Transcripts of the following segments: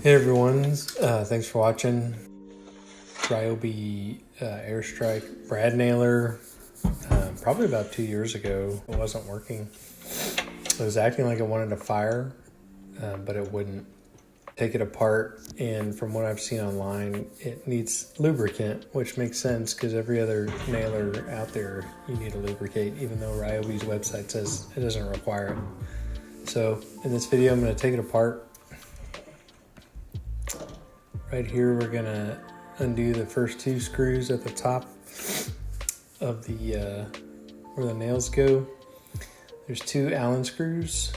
Hey everyone, thanks for watching. Ryobi Airstrike brad nailer, probably about 2 years ago. It wasn't working. It was acting like it wanted to fire, but it wouldn't. Take it apart, and from what I've seen online, it needs lubricant, which makes sense because every other nailer out there you need to lubricate, even though Ryobi's website says it doesn't require it. So in this video, I'm going to take it apart. Right here, we're going to undo the first two screws at the top of the where the nails go. There's two Allen screws.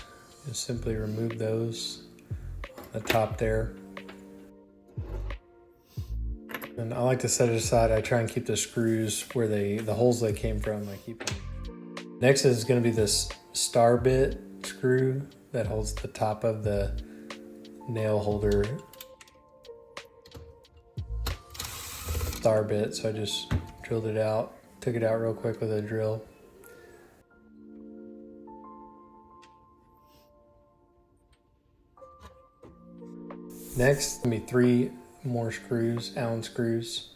Just simply remove those on the top there. And I like to set it aside. I try and keep the screws where the holes they came from. I keep them. Next is going to be this star bit screw that holds the top of the nail holder. Star bit, so I just drilled it out, took it out real quick with a drill. Next, gonna be 3 more screws, Allen screws.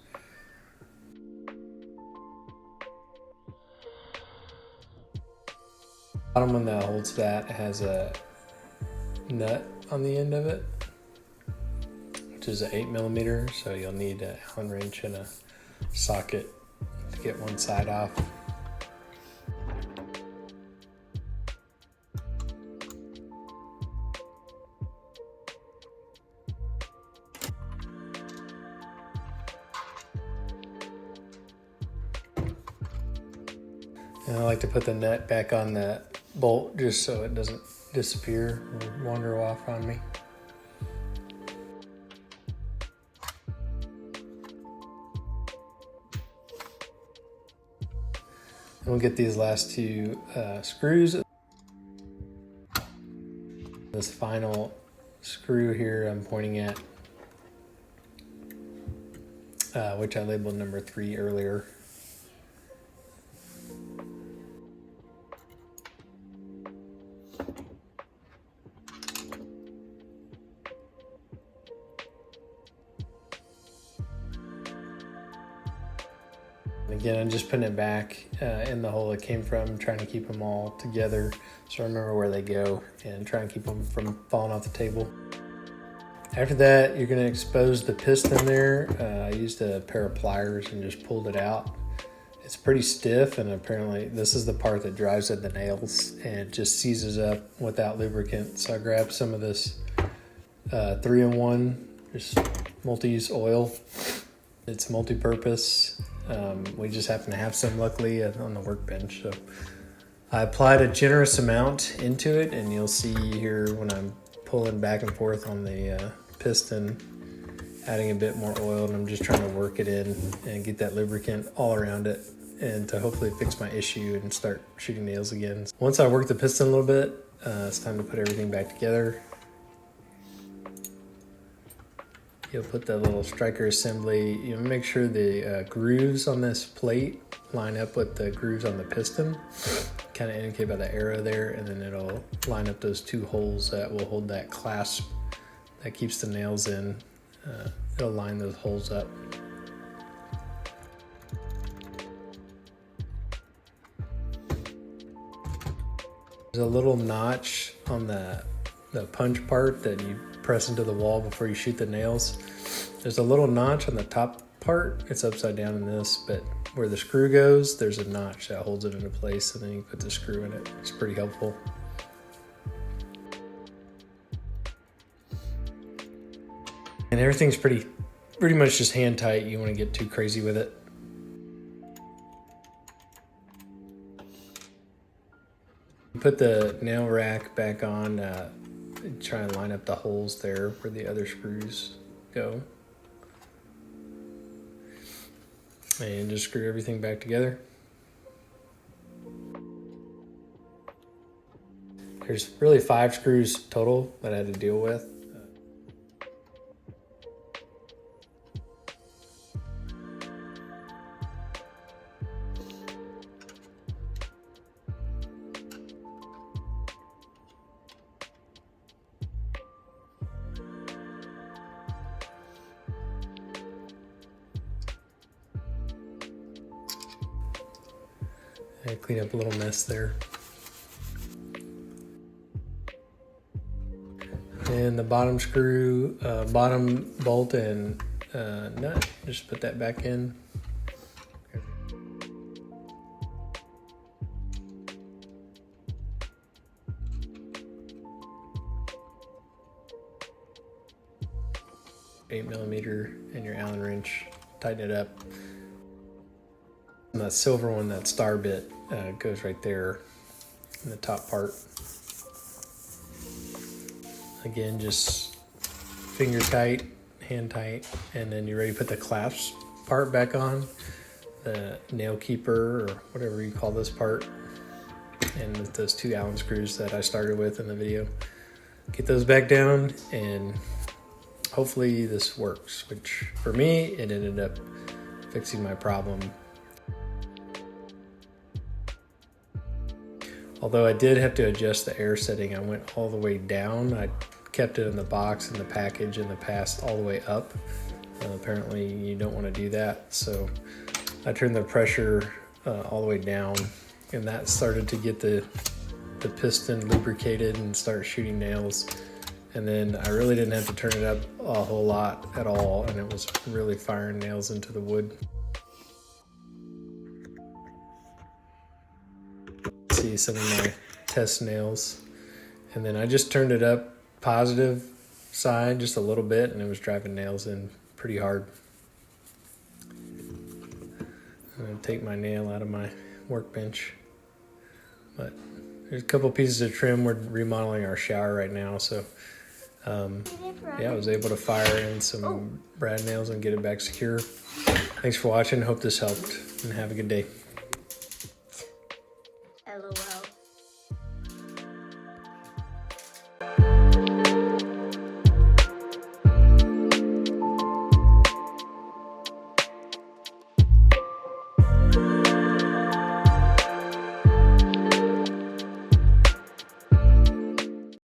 Bottom one that holds that has a nut on the end of it, which is an 8mm, so you'll need an Allen wrench and a socket to get one side off. And I like to put the nut back on the bolt just so it doesn't disappear or wander off on me. And we'll get these last two screws. This final screw here I'm pointing at, which I labeled number 3 earlier. Again, I'm just putting it back in the hole it came from, trying to keep them all together so I remember where they go and try and keep them from falling off the table. After that, you're going to expose the piston there. I used a pair of pliers and just pulled it out. It's pretty stiff, and apparently this is the part that drives at the nails and it just seizes up without lubricant. So I grabbed some of this 3-in-1, just multi-use oil. It's multi-purpose. We just happen to have some luckily on the workbench. So I applied a generous amount into it, and you'll see here when I'm pulling back and forth on the piston, adding a bit more oil, and I'm just trying to work it in and get that lubricant all around it and to hopefully fix my issue and start shooting nails again. Once I work the piston a little bit, it's time to put everything back together. You'll put the little striker assembly. You make sure the grooves on this plate line up with the grooves on the piston, kind of indicate by the arrow there, and then it'll line up those 2 holes that will hold that clasp that keeps the nails in. It'll line those holes up. There's a little notch on the punch part that you press into the wall before you shoot the nails. There's a little notch on the top part. It's upside down in this, but where the screw goes, there's a notch that holds it into place, and then you put the screw in it. It's pretty helpful. And everything's pretty much just hand tight. You want to get too crazy with it. Put the nail rack back on, try and line up the holes there where the other screws go. And just screw everything back together. There's really 5 screws total that I had to deal with. I clean up a little mess there. And the bottom screw, bottom bolt and nut, just put that back in. $8mm and your Allen wrench, tighten it up. And that silver one, that star bit, goes right there in the top part. Again, just finger tight, hand tight, and then you're ready to put the clasp part back on, the nail keeper or whatever you call this part, and with those 2 Allen screws that I started with in the video. Get those back down and hopefully this works, which for me, it ended up fixing my problem. Although I did have to adjust the air setting, I went all the way down. I kept it in the box and the package in the past all the way up. Apparently you don't want to do that. So I turned the pressure all the way down, and that started to get the piston lubricated and start shooting nails. And then I really didn't have to turn it up a whole lot at all, and it was really firing nails into the wood. See some of my test nails. And then I just turned it up positive side just a little bit, and it was driving nails in pretty hard. I'm gonna take my nail out of my workbench. But there's a couple pieces of trim. We're remodeling our shower right now, so yeah, I was able to fire in some brad nails and get it back secure. Thanks for watching. Hope this helped, and have a good day.